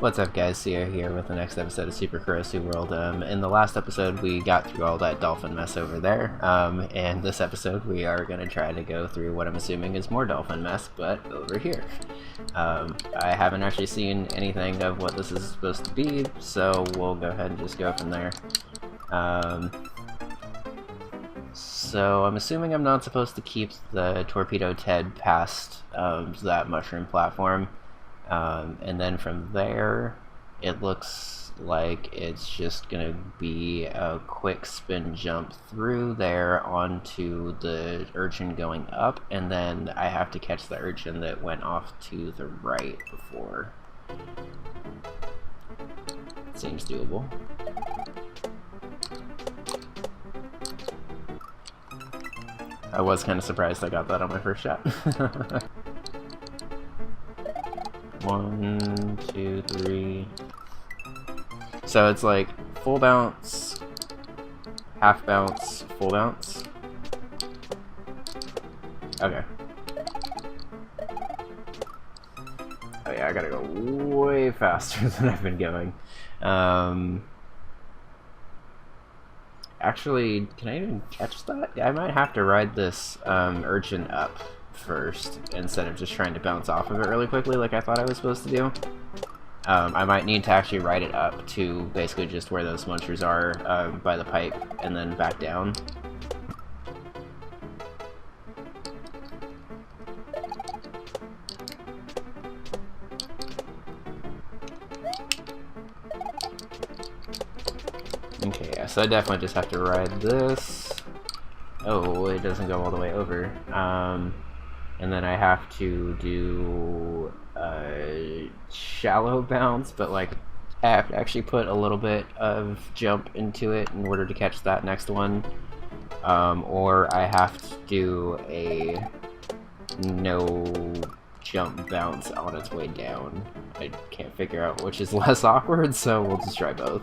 What's up guys, Sia here with the next episode of Super Korosu World. In the last episode we got through all that dolphin mess over there, and this episode we are going to try to go through what I'm assuming is more dolphin mess, but over here. I haven't actually seen anything of what this is supposed to be, so we'll go ahead and just go from there. So I'm assuming I'm not supposed to keep the torpedoed head past that mushroom platform. And then from there, it looks like it's just gonna be a quick spin jump through there onto the urchin going up, and then I have to catch the urchin that went off to the right before. Seems doable. I was kind of surprised I got that on my first shot. 1, 2, 3. So it's like full bounce, half bounce, full bounce. Okay. Oh yeah, I gotta go way faster than I've been going. Actually, can I even catch that? I might have to ride this urchin up first instead of just trying to bounce off of it really quickly like I thought I was supposed to do. I might need to actually ride it up to basically just where those munchers are by the pipe and then back down. Okay, yeah, so I definitely just have to ride this. Oh, it doesn't go all the way over. And then I have to do a shallow bounce, but like I have to actually put a little bit of jump into it in order to catch that next one. Or I have to do a no jump bounce on its way down. I can't figure out which is less awkward, so we'll just try both.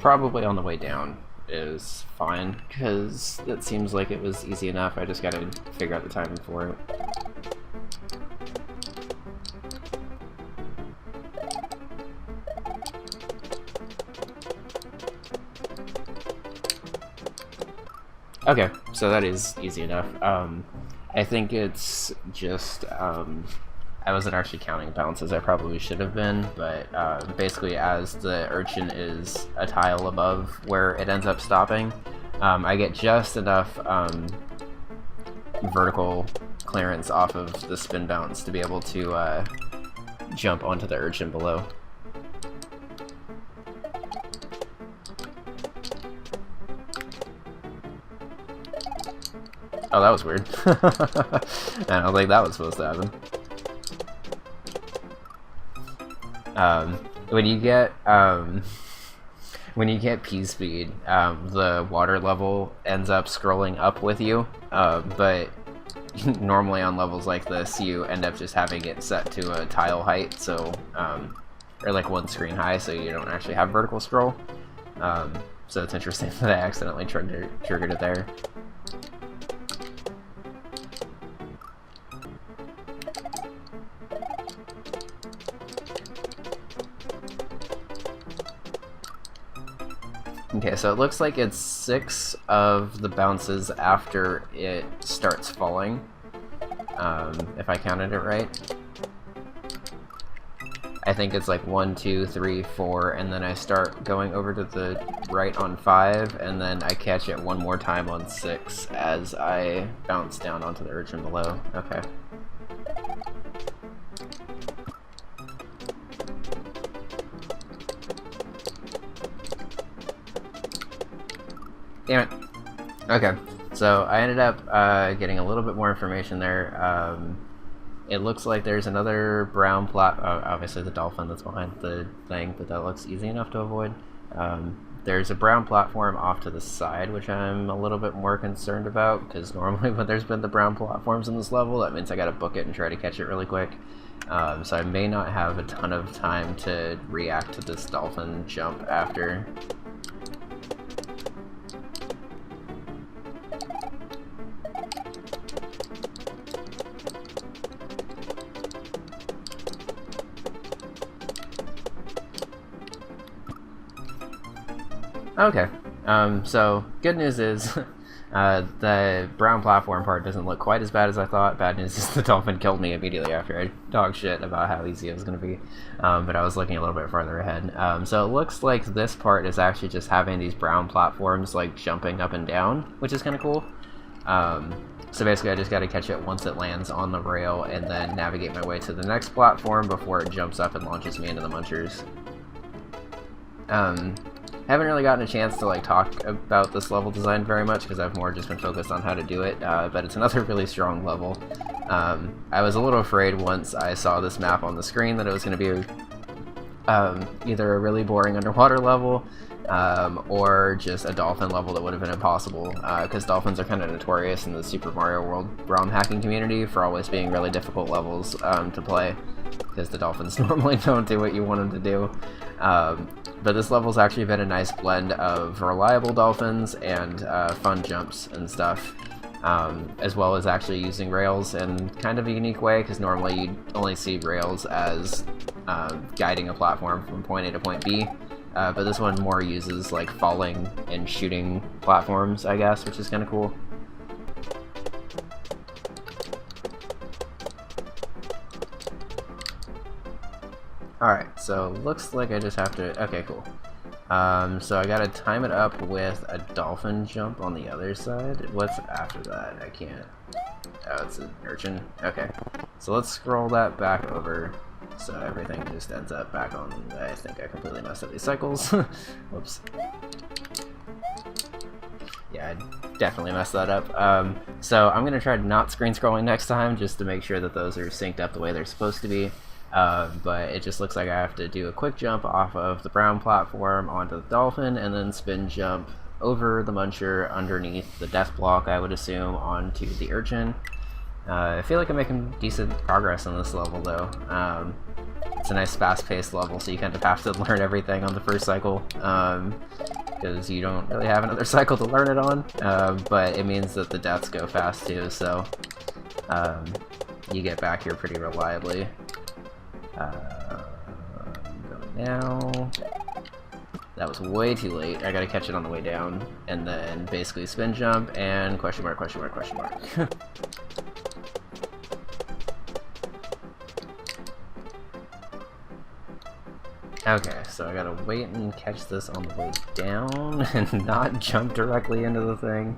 Probably on the way down is fine, because it seems like it was easy enough. I just gotta figure out the timing for it. Okay, so that is easy enough. I think it's just, I wasn't actually counting bounces, I probably should have been, but basically as the urchin is a tile above where it ends up stopping, I get just enough vertical clearance off of the spin bounce to be able to jump onto the urchin below. Oh, that was weird. I don't think that was supposed to happen. When you get P speed, the water level ends up scrolling up with you, but normally on levels like this you end up just having it set to a tile height, so or like one screen high, so you don't actually have vertical scroll. So it's interesting that I accidentally triggered it there. Okay, so it looks like it's 6 of the bounces after it starts falling, if I counted it right. I think it's like 1, 2, 3, 4, and then I start going over to the right on 5, and then I catch it one more time on 6 as I bounce down onto the urchin below. Okay. Damn it. Okay, so I ended up getting a little bit more information there. It looks like there's another brown obviously the dolphin that's behind the thing, but that looks easy enough to avoid. There's a brown platform off to the side, which I'm a little bit more concerned about, because normally when there's been the brown platforms in this level, that means I gotta book it and try to catch it really quick. So I may not have a ton of time to react to this dolphin jump after. Okay, so good news is the brown platform part doesn't look quite as bad as I thought. Bad news is the dolphin killed me immediately after I dog shit about how easy it was going to be, but I was looking a little bit farther ahead. So it looks like this part is actually just having these brown platforms like jumping up and down, which is kind of cool. So basically I just got to catch it once it lands on the rail and then navigate my way to the next platform before it jumps up and launches me into the munchers. Haven't really gotten a chance to like talk about this level design very much because I've more just been focused on how to do it, but it's another really strong level. I was a little afraid once I saw this map on the screen that it was going to be either a really boring underwater level or just a dolphin level that would have been impossible, because dolphins are kind of notorious in the Super Mario World ROM hacking community for always being really difficult levels to play, because the dolphins normally don't do what you want them to do. But this level's actually been a nice blend of reliable dolphins and fun jumps and stuff, as well as actually using rails in kind of a unique way, because normally you only see rails as guiding a platform from point A to point B, but this one more uses like falling and shooting platforms, I guess, which is kind of cool. Alright, so looks like I just have to... Okay, cool. So I gotta time it up with a dolphin jump on the other side. What's after that? I can't... Oh, it's an urchin. Okay. So let's scroll that back over so everything just ends up back on... I think I completely messed up these cycles. Whoops. Yeah, I definitely messed that up. So I'm gonna try not screen scrolling next time just to make sure that those are synced up the way they're supposed to be. But it just looks like I have to do a quick jump off of the brown platform onto the dolphin and then spin jump over the muncher underneath the death block, I would assume, onto the urchin. I feel like I'm making decent progress on this level though. It's a nice fast-paced level, so you kind of have to learn everything on the first cycle, because you don't really have another cycle to learn it on, but it means that the deaths go fast too, so you get back here pretty reliably. Going now. That was way too late. I gotta catch it on the way down, and then basically spin jump and question mark, question mark, question mark. Okay, so I gotta wait and catch this on the way down and not jump directly into the thing.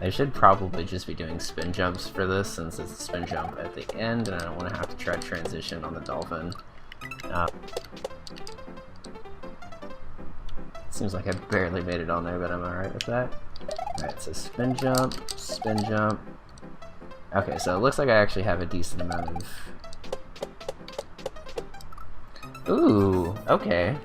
I should probably just be doing spin jumps for this, since it's a spin jump at the end and I don't want to have to try transition on the dolphin. Seems like I barely made it on there, but I'm alright with that. Alright, so spin jump, spin jump. Okay, so it looks like I actually have a decent amount of... Ooh, okay.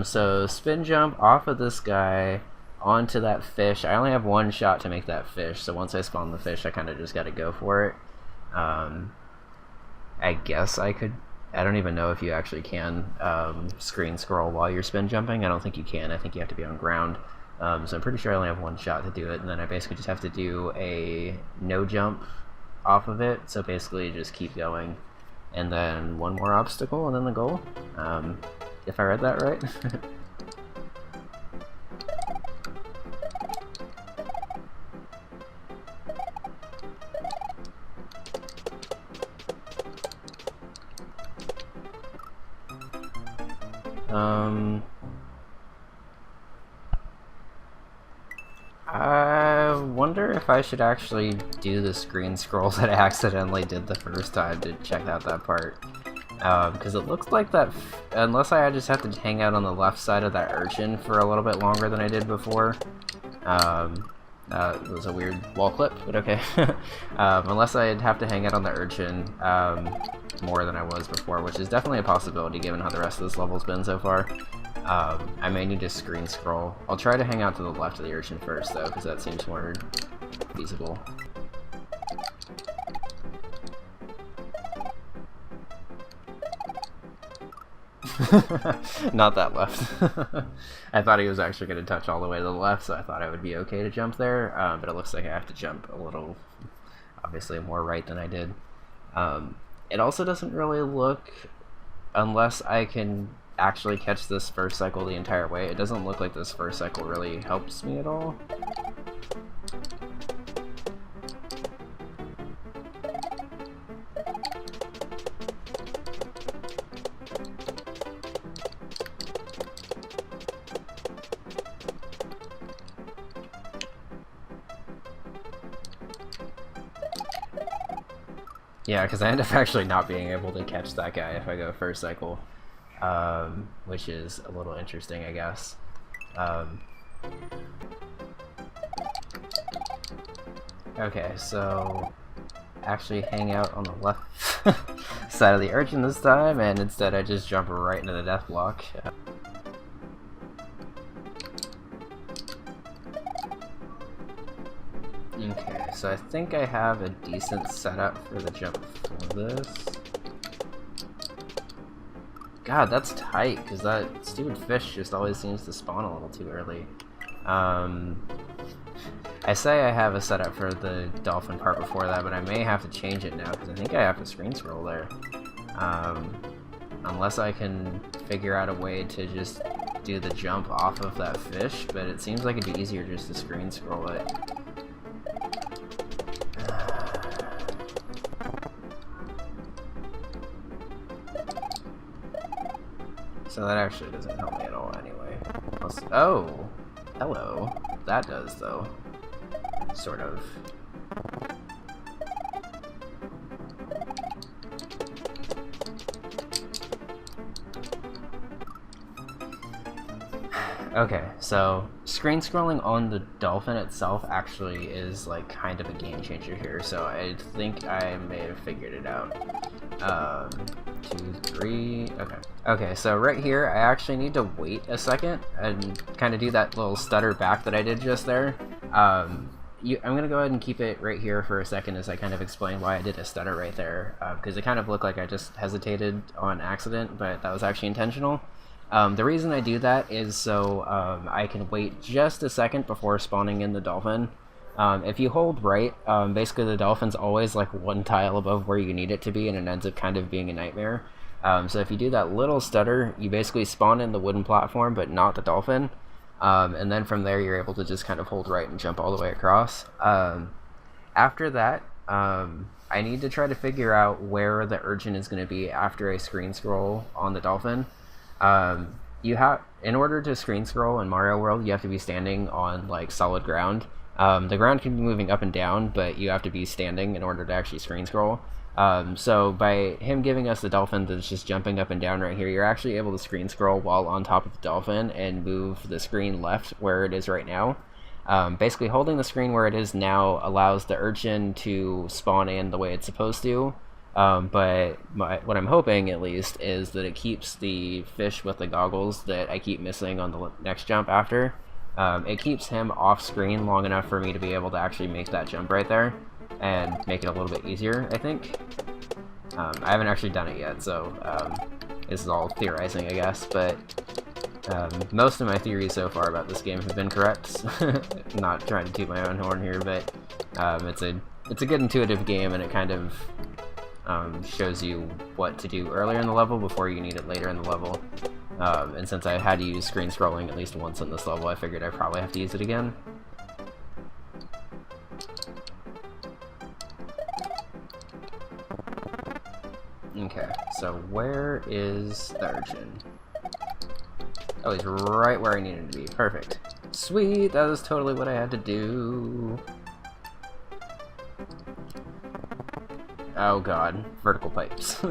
So spin jump off of this guy onto that fish. I only have one shot to make that fish, so once I spawn the fish, I kind of just got to go for it. I guess I could... I don't even know if you actually can screen scroll while you're spin jumping. I don't think you can. I think you have to be on ground. So I'm pretty sure I only have one shot to do it, and then I basically just have to do a no jump off of it. So basically just keep going, and then one more obstacle, and then the goal. If I read that right. I wonder if I should actually do the screen scroll that I accidentally did the first time to check out that part. Because it looks like that, unless I just have to hang out on the left side of that urchin for a little bit longer than I did before. It was a weird wall clip, but okay. Unless I'd have to hang out on the urchin more than I was before, which is definitely a possibility given how the rest of this level's been so far. I may need to screen scroll. I'll try to hang out to the left of the urchin first though, because that seems more feasible. Not that left. I thought he was actually going to touch all the way to the left, so I thought it would be okay to jump there, but it looks like I have to jump a little, obviously more right than I did. It also doesn't really look, unless I can actually catch this first cycle the entire way. It doesn't look like this first cycle really helps me at all. Yeah, because I end up actually not being able to catch that guy if I go first cycle, which is a little interesting, I guess. Okay, so actually hang out on the left side of the urchin this time, and instead I just jump right into the death block. Okay, so I think I have a decent setup for the jump for this. God, that's tight, because that stupid fish just always seems to spawn a little too early. I say I have a setup for the dolphin part before that, but I may have to change it now, because I think I have to screen scroll there. Unless I can figure out a way to just do the jump off of that fish, but it seems like it'd be easier just to screen scroll it. So that actually doesn't help me at all anyway. Oh! Hello. That does, though. Sort of. Okay, so screen scrolling on the dolphin itself actually is like kind of a game changer here, so I think I may have figured it out. 2, 3, okay. Okay, so right here I actually need to wait a second and kind of do that little stutter back that I did just there. I'm gonna go ahead and keep it right here for a second as I kind of explain why I did a stutter right there, because it kind of looked like I just hesitated on accident, but that was actually intentional. The reason I do that is so I can wait just a second before spawning in the dolphin. If you hold right, basically the dolphin's always like one tile above where you need it to be, and it ends up kind of being a nightmare. So if you do that little stutter, you basically spawn in the wooden platform, but not the dolphin. And then from there you're able to just kind of hold right and jump all the way across. After that, I need to try to figure out where the urchin is going to be after I screen scroll on the dolphin. In order to screen scroll in Mario World, you have to be standing on like solid ground. The ground can be moving up and down, but you have to be standing in order to actually screen scroll. So by him giving us the dolphin that's just jumping up and down right here, you're actually able to screen scroll while on top of the dolphin and move the screen left where it is right now. Basically holding the screen where it is now allows the urchin to spawn in the way it's supposed to. But what I'm hoping, at least, is that it keeps the fish with the goggles that I keep missing on the next jump after. It keeps him off screen long enough for me to be able to actually make that jump right there and make it a little bit easier, I think. I haven't actually done it yet, so this is all theorizing, I guess, but most of my theories so far about this game have been correct. Not trying to toot my own horn here, but it's a good intuitive game, and it kind of shows you what to do earlier in the level before you need it later in the level. And since I had to use screen scrolling at least once in this level, I figured I probably have to use it again. Okay, so where is the urchin? Oh, he's right where I need him to be. Perfect. Sweet, that was totally what I had to do. Oh god, vertical pipes.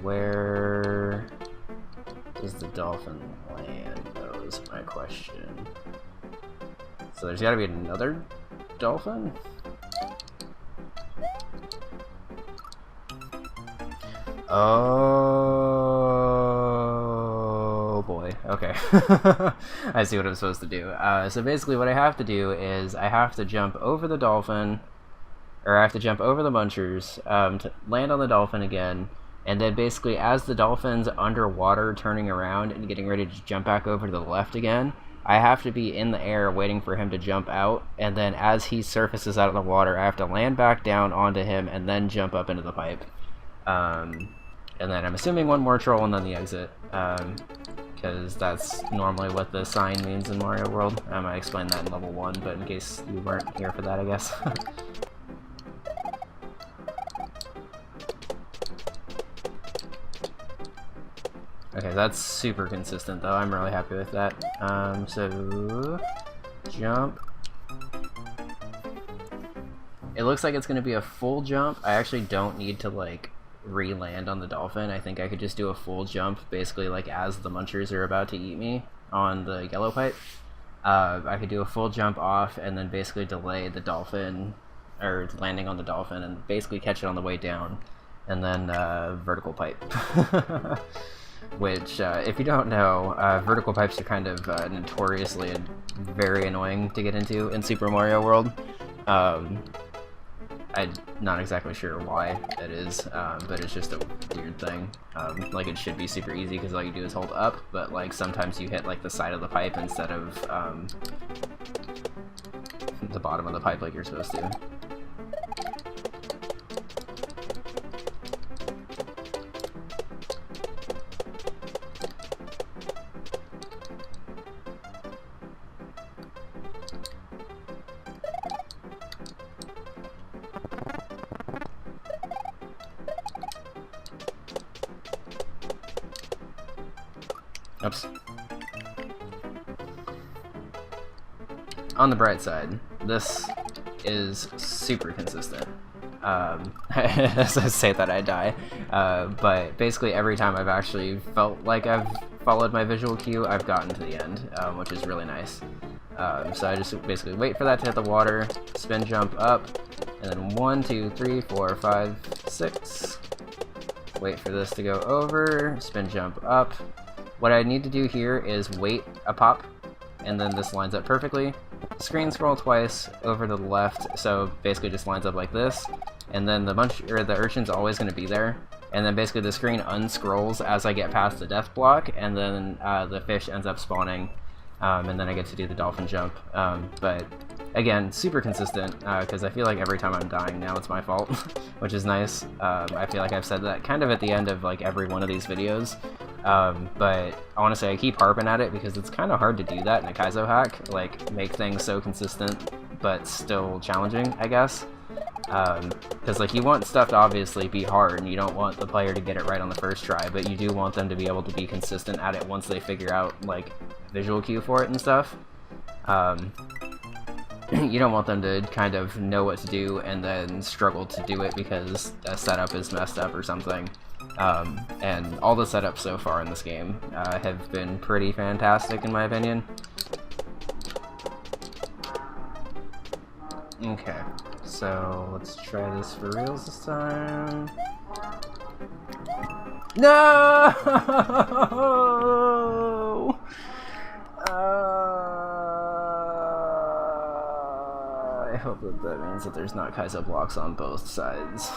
Where does the dolphin land, though, is my question. So there's gotta be another dolphin? Oh boy, okay. I see what I'm supposed to do. So basically what I have to do is I have to jump over the dolphin, or I have to jump over the munchers, to land on the dolphin again, and then basically as the dolphin's underwater turning around and getting ready to jump back over to the left again, I have to be in the air waiting for him to jump out, and then as he surfaces out of the water, I have to land back down onto him and then jump up into the pipe. And then I'm assuming one more troll and then the exit, because that's normally what the sign means in Mario World. I might explain that in level 1, but in case you weren't here for that, I guess. Okay, that's super consistent though, I'm really happy with that. So... jump. It looks like it's going to be a full jump. I actually don't need to, like, re-land on the dolphin. I think I could just do a full jump, basically, like, as the munchers are about to eat me on the yellow pipe. I could do a full jump off and then basically delay the dolphin, or landing on the dolphin, and basically catch it on the way down, and then vertical pipe. Which, if you don't know, vertical pipes are kind of notoriously very annoying to get into in Super Mario World. I'm not exactly sure why that is, but it's just a weird thing. Like, it should be super easy because all you do is hold up, but like sometimes you hit like the side of the pipe instead of the bottom of the pipe like you're supposed to. Oops. On the bright side, this is super consistent. As I say that, I die. But basically every time I've actually felt like I've followed my visual cue, I've gotten to the end, which is really nice. So I just basically wait for that to hit the water, spin jump up, and then 1, 2, 3, 4, 5, 6. Wait for this to go over, spin jump up. What I need to do here is wait a pop, and then this lines up perfectly. Screen scroll twice over to the left, so basically just lines up like this. And then the urchin's always going to be there. And then basically the screen unscrolls as I get past the death block, and then the fish ends up spawning, and then I get to do the dolphin jump. But again, super consistent, because I feel like every time I'm dying now it's my fault, which is nice. I feel like I've said that kind of at the end of like every one of these videos. But honestly, I keep harping at it because it's kind of hard to do that in a Kaizo hack, like make things so consistent but still challenging, I guess. Because like you want stuff to obviously be hard, and you don't want the player to get it right on the first try, but you do want them to be able to be consistent at it once they figure out like visual cue for it and stuff. You don't want them to kind of know what to do and then struggle to do it because the setup is messed up or something. And all the setups so far in this game have been pretty fantastic in my opinion. Okay, so let's try this for reals this time. No! I hope that means that there's not Kaizo blocks on both sides.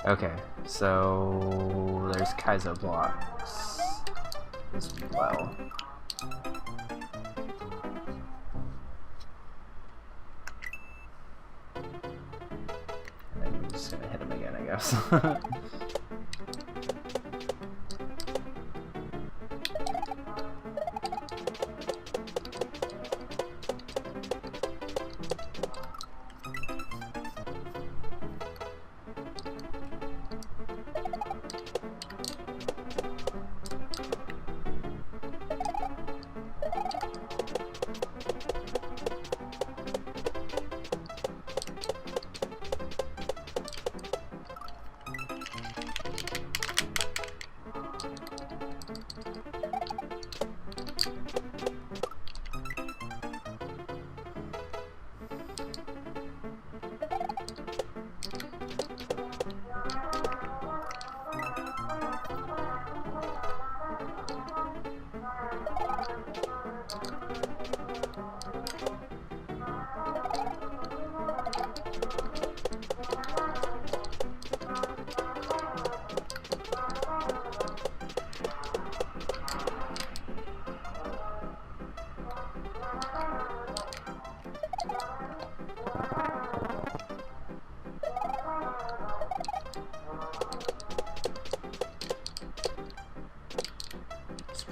Okay, so there's Kaizo blocks as well. And we're just gonna hit him again, I guess.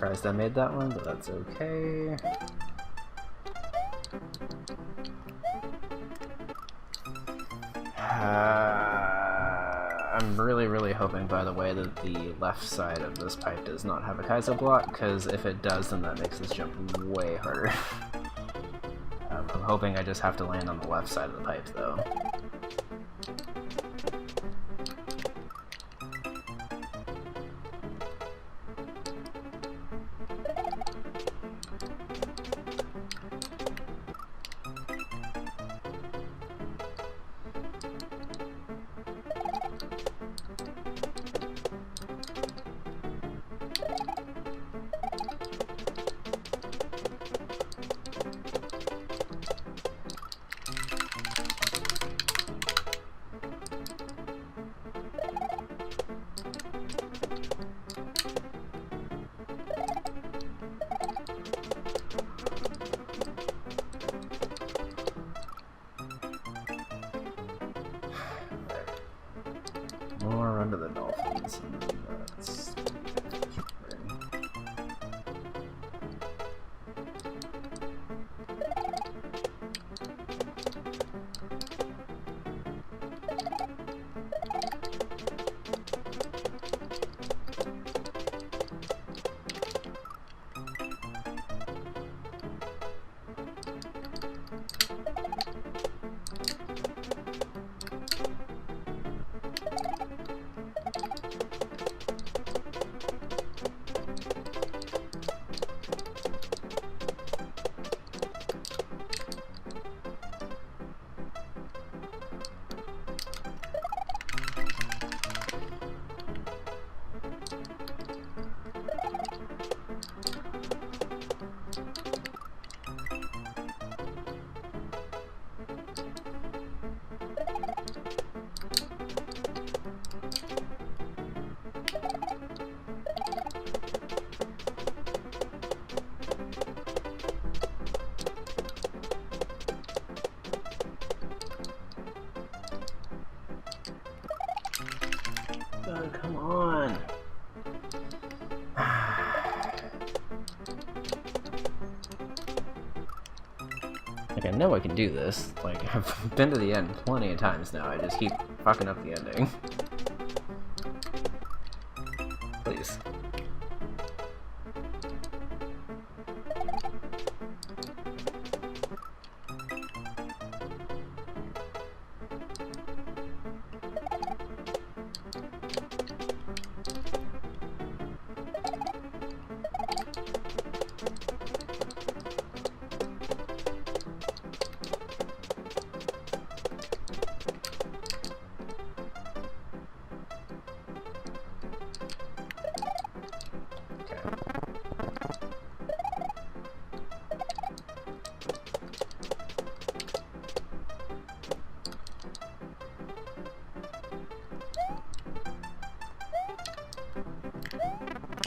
surprised I made that one, but that's okay. I'm really hoping, by the way, that the left side of this pipe does not have a Kaizo block, because if it does, then that makes this jump way harder. I'm hoping I just have to land on the left side of the pipe, though. More under the Dolphins. That's... Oh, come on. Like, I know I can do this. Like, I've been to the end plenty of times now. I just keep fucking up the ending. Please.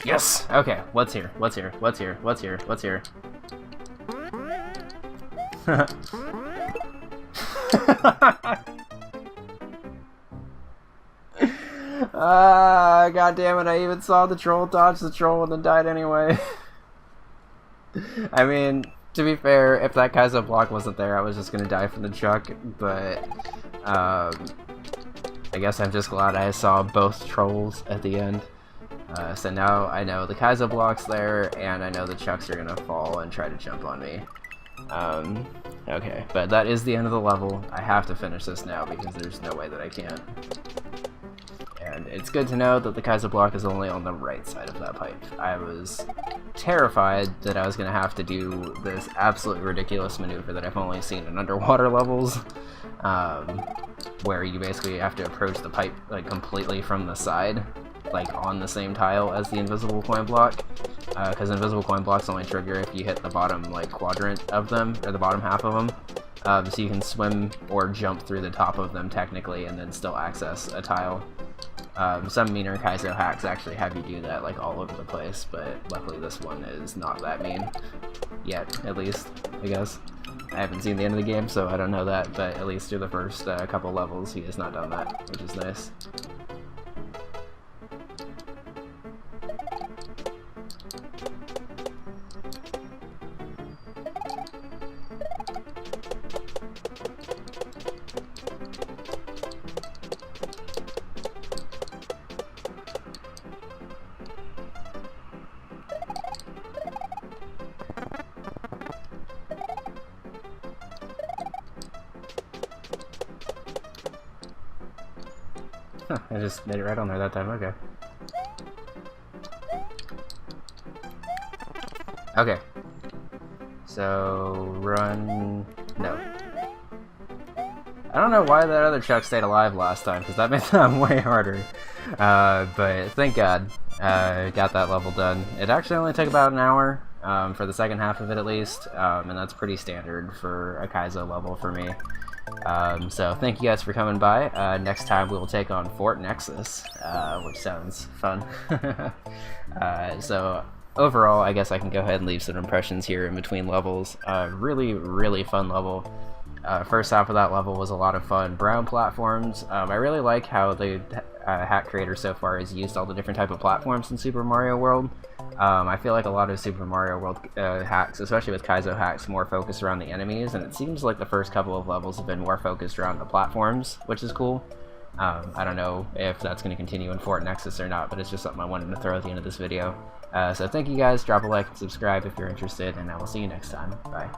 Yes! Okay, what's here? What's here? What's here? What's here? What's here? God damn it, I even saw the troll dodge the troll and then died anyway. I mean, to be fair, if that Kaizo block wasn't there, I was just gonna die from the truck, but I guess I'm just glad I saw both trolls at the end. So now I know the Kaizo block's there, and I know the chucks are gonna fall and try to jump on me. Okay, but that is the end of the level. I have to finish this now because there's no way that I can't. And it's good to know that the Kaizo block is only on the right side of that pipe. I was terrified that I was gonna have to do this absolutely ridiculous maneuver that I've only seen in underwater levels, where you basically have to approach the pipe like completely from the side, like on the same tile as the invisible coin block, because invisible coin blocks only trigger if you hit the bottom like quadrant of them, or the bottom half of them, so you can swim or jump through the top of them technically and then still access a tile. Some meaner Kaizo hacks actually have you do that like all over the place, but luckily this one is not that mean. Yet, at least, I guess. I haven't seen the end of the game, so I don't know that, but at least through the first couple levels he has not done that, which is nice. Huh, I just made it right on there that time, okay. Okay. So, run... no. I don't know why that other Chuck stayed alive last time, because that made that way harder. But thank God, got that level done. It actually only took about an hour, for the second half of it at least, and that's pretty standard for a Kaizo level for me. So thank you guys for coming by. Next time we will take on Fort Nexus, which sounds fun. So overall, I guess I can go ahead and leave some impressions here in between levels. Really, really fun level. First half of that level was a lot of fun. Brown platforms. I really like how the hack creator so far has used all the different type of platforms in Super Mario World. I feel like a lot of Super Mario World hacks, especially with Kaizo hacks, more focused around the enemies, and it seems like the first couple of levels have been more focused around the platforms, which is cool. I don't know if that's going to continue in Fort Nexus or not, but it's just something I wanted to throw at the end of this video. So thank you guys, drop a like and subscribe if you're interested, and I will see you next time. Bye.